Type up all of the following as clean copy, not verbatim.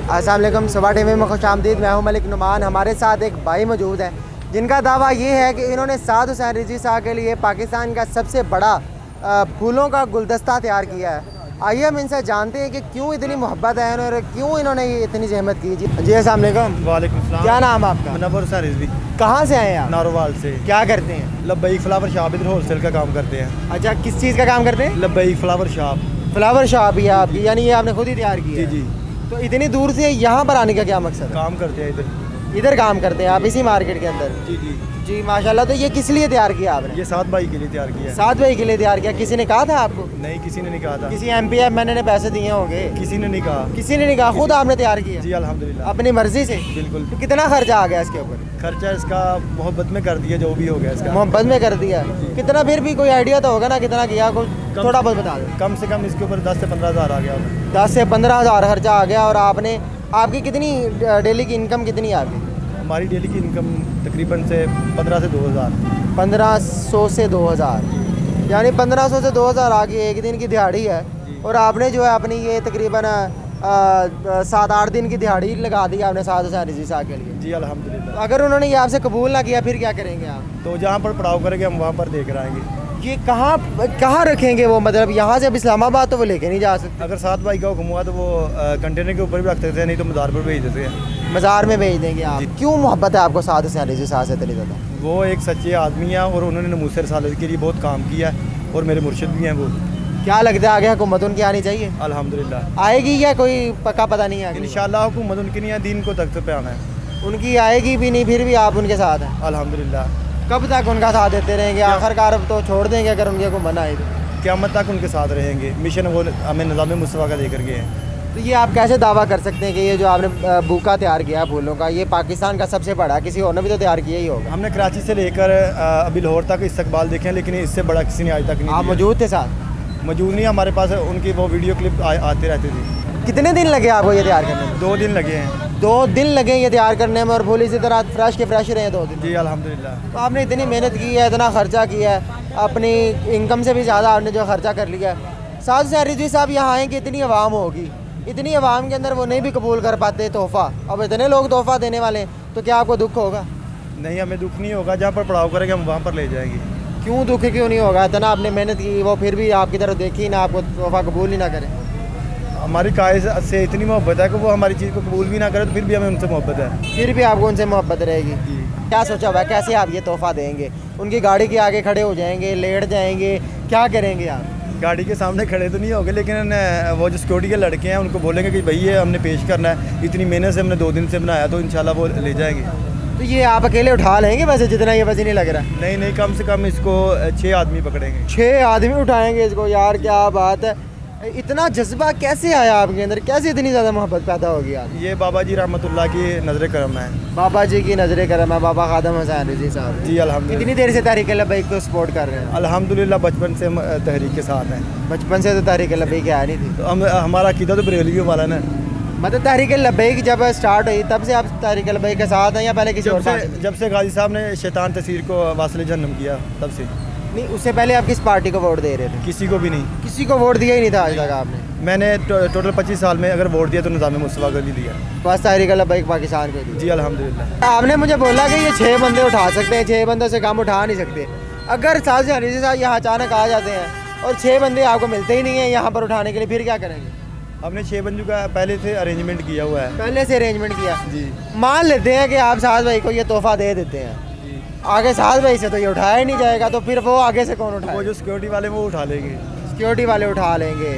अस्सलाम वालेकुम, सुबह टीवी में खुश आमदीद। मैं हूं मलिक नुमान। हमारे साथ एक भाई मौजूद है जिनका दावा ये है कि इन्होंने साद हुसैन रिजवी साहब के लिए पाकिस्तान का सबसे बड़ा फूलों का गुलदस्ता तैयार किया है। आइए हम इनसे जानते हैं कि क्यों इतनी मोहब्बत है और क्यों इन्होंने ये इतनी जहमत की। जी अस्सलाम वालेकुम। वालेकुम सलाम। क्या नाम आपका? मुनव्वर हुसैन रिजवी। कहाँ से आए हैं आप? नारोवाल से। क्या करते हैं? लब्बैक फ्लावर शॉप, इधर होलसेल का काम करते हैं। अच्छा, किस चीज़ का काम करते हैं? लब्बैक फ्लावर शॉप। फ्लावर शॉप ही है आपकी, यानी ये आपने खुद ही तैयार की जी है? जी। तो इतनी दूर से यहाँ पर आने का क्या मकसद है? काम करते हैं इधर। इधर काम करते हैं आप, इसी मार्केट के अंदर? जी जी जी माशाल्लाह। तो ये किस लिए तैयार किया आपने? ये सात भाई के लिए तैयार किया है। सात भाई के लिए तैयार किया। किसी ने कहा था आपको? नहीं, किसी ने नहीं कहा था। किसी MPF मैंने ने पैसे दिए होंगे? किसी ने नहीं कहा। किसी ने नहीं कहा, खुद आपने तैयार किया? जी अल्हम्दुलिल्लाह, अपनी मर्जी से? बिल्कुल। तो कितना खर्चा आ गया इसके ऊपर? खर्चा इसका मोहब्बत में कर दिया, जो भी हो गया इसका। मोहब्बत में कर दिया। कितना? फिर भी कोई आइडिया तो होगा ना कितना किया, कुछ थोड़ा बहुत बता दो। कम से कम इसके ऊपर 10 से 15 हज़ार आ गया होगा। 10 से 15 हज़ार खर्चा आ गया। और आपने, आपकी कितनी डेली की इनकम कितनी है आपकी? हमारी डेली की इनकम तकरीबन से 15 से 2000। 1500 से 2000, यानी 1500 से 2000 आ गई। एक दिन की दिहाड़ी है। और आपने जो है अपनी ये तकरीबन 7-8 दिन की दिहाड़ी लगा दी आपने साद हुसैन रिजवी साहब के लिए। जी अल्हम्दुलिल्लाह। अगर उन्होंने ये आपसे कबूल ना किया फिर क्या करेंगे आप? तो जहाँ पर पड़ाव करेंगे हम वहाँ पर देकर आएंगे। ये कहाँ रखेंगे वो? मतलब यहाँ से अब इस्लामाबाद तो वो लेके नहीं जा सकते। अगर सात भाई का हुक्म हुआ तो वो कंटेनर के ऊपर भी रख सकते हैं, नहीं तो मज़ार पर भेज देते हैं। मज़ार में भेज देंगे आप? क्यों मोहब्बत है आपको साद हुसैन रिजवी साहब से इतनी ज़्यादा? वो एक सच्चे आदमी है और उन्होंने नमूसे रसालत के लिए बहुत काम किया है और मेरे मुर्शिद भी हैं वो। क्या लगता है आगे हुकूमत उनकी आनी चाहिए? अल्हम्दुलिल्लाह आएगी या कोई पक्का पता नहीं है? इंशाल्लाह हुकूमत उनकी नहीं है, दीन को तख्त पे आना है। उनकी आएगी भी नहीं, फिर भी आप उनके साथ हैं? अल्हम्दुलिल्लाह। कब तक उनका साथ देते रहेंगे? आखिरकार अब तो छोड़ देंगे अगर उनके को मना आए तो? क़यामत तक उनके साथ रहेंगे। मिशन वो हमें निज़ाम मुस्तफ़ा का देकर गए हैं। तो ये आप कैसे दावा कर सकते हैं कि ये जो आपने बुका तैयार किया फूलों का, ये पाकिस्तान का सबसे बड़ा? किसी और ने भी तो तैयार किया ही होगा। हमने कराची से लेकर अभी लाहौर तक इस्तकबाल देखे हैं, लेकिन इससे बड़ा किसी ने आज तक नहीं। आप मौजूद थे साथ? मौजूद नहीं, हमारे पास उनकी वो वीडियो क्लिप आते रहते थे। कितने दिन लगे आपको ये तैयार करने में? 2 दिन लगे हैं। 2 दिन लगे ये तैयार करने में, और फूल इसी तरह फ्रेश के फ्रेश रहे 2 दिन? जी अल्हम्दुलिल्लाह। तो आपने इतनी मेहनत की है, इतना खर्चा किया है, अपनी इनकम से भी ज़्यादा आपने जो खर्चा कर लिया है। साद हुसैन रिजवी साहब यहाँ आएँ कि इतनी आवाम होगी, इतनी आवाम के अंदर वो नहीं भी कबूल कर पाते तोहफ़ा, अब इतने लोग तोहफ़ा देने वाले हैं, तो क्या आपको दुख होगा? नहीं, हमें दुख नहीं होगा। जहाँ पर पड़ाव करेंगे हम वहाँ पर ले जाएंगे। क्यों दुख क्यों नहीं होगा? इतना आपने मेहनत की, वो फिर भी आपकी तरफ देखी ना, आपको तोहफ़ा कबूल ही ना करें। हमारी कायद से इतनी मोहब्बत है कि वो हमारी चीज़ को कबूल भी ना करे तो फिर भी हमें उनसे मोहब्बत है। फिर भी आपको उनसे मोहब्बत रहेगी? क्या सोचा हुआ है, कैसे आप ये तोहफ़ा देंगे? उनकी गाड़ी के आगे खड़े हो जाएंगे, लेट जाएंगे, क्या करेंगे आप? गाड़ी के सामने खड़े तो नहीं होंगे, लेकिन वो जो सिक्योरिटी के लड़के हैं उनको बोलेंगे कि भाई ये हमने पेश करना है, इतनी मेहनत से हमने 2 दिन से बनाया, तो इंशाल्लाह वो ले जाएंगे। तो ये आप अकेले उठा लेंगे वैसे, जितना ये वजन नहीं लग रहा? नहीं, कम से कम इसको 6 आदमी पकड़ेंगे। 6 आदमी उठाएंगे इसको? यार क्या बात है! इतना जज्बा कैसे आया आपके अंदर? कैसे इतनी ज़्यादा मोहब्बत पैदा होगी आप? ये बाबा जी रहमतुल्लाह की नज़र करम है। बाबा जी की नज़र करम है, बाबा खादम हुसैन रिजवी साहब। जी अल्हम्दुलिल्लाह। कितनी देर से तहरीक लब्बैक को सपोर्ट कर रहे हैं? अल्हम्दुलिल्लाह, बचपन से हम तहरीक के साथ हैं। बचपन से तो तहरीक लब्बैक आया नहीं थी? तो हमारा अकीदा तो बरेलवी वाला ना। मतलब तहरीक लब्बैक जब स्टार्ट हुई तब से आप तहरीक लब्बैक के साथ हैं या पहले किसी और? जब से गाजी साहब ने शैतान तस्वीर को वासिल जहन्नम किया तब से। नहीं, उससे पहले आप किस पार्टी को वोट दे रहे थे? किसी को भी नहीं। किसी को वोट दिया ही नहीं था आज तक आपने? मैंने टोटल 25 साल में अगर वोट दिया तो निज़ाम मुस्तफ़ा को नहीं दिया, बस तहरीक लब्बैक पाकिस्तान को दिया। जी अल्हम्दुलिल्लाह। आपने मुझे बोला कि ये 6 बंदे उठा सकते हैं, 6 बंदों से काम उठा नहीं सकते। अगर साद हुसैन रिजवी साहब यहाँ अचानक आ जाते हैं और 6 बंदे आपको मिलते ही नहीं है यहाँ पर उठाने के लिए, फिर क्या करेंगे? हमने 6 बंदों का पहले से अरेंजमेंट किया हुआ है। पहले से अरेंजमेंट किया? जी। मान लेते हैं कि आप साद भाई को ये तोहफा दे देते हैं, आगे साद भाई से तो ये उठाया ही नहीं जाएगा, तो फिर वो आगे से कौन उठाएगा? वो जो सिक्योरिटी वाले वो उठा लेंगे। सिक्योरिटी वाले उठा लेंगे।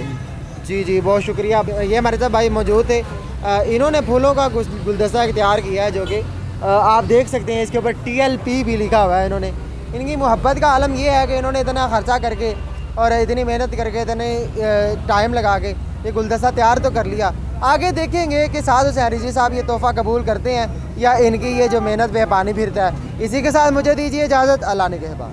जी बहुत शुक्रिया। ये हमारे साथ भाई मौजूद थे, इन्होंने फूलों का गुलदस्ता तैयार किया है जो कि आप देख सकते हैं, इसके ऊपर TLP भी लिखा हुआ है इन्होंने। इनकी मोहब्बत का आलम ये है कि इन्होंने इतना ख़र्चा करके और इतनी मेहनत करके, इतने टाइम लगा के ये गुलदस्ता तैयार तो कर लिया। आगे देखेंगे कि साद हुसैन रिजवी साहब ये तोहफ़ा कबूल करते हैं या इनकी ये जो मेहनत पे पानी फिरता है। इसी के साथ मुझे दीजिए इजाज़त। अल्लाह ने कहबा।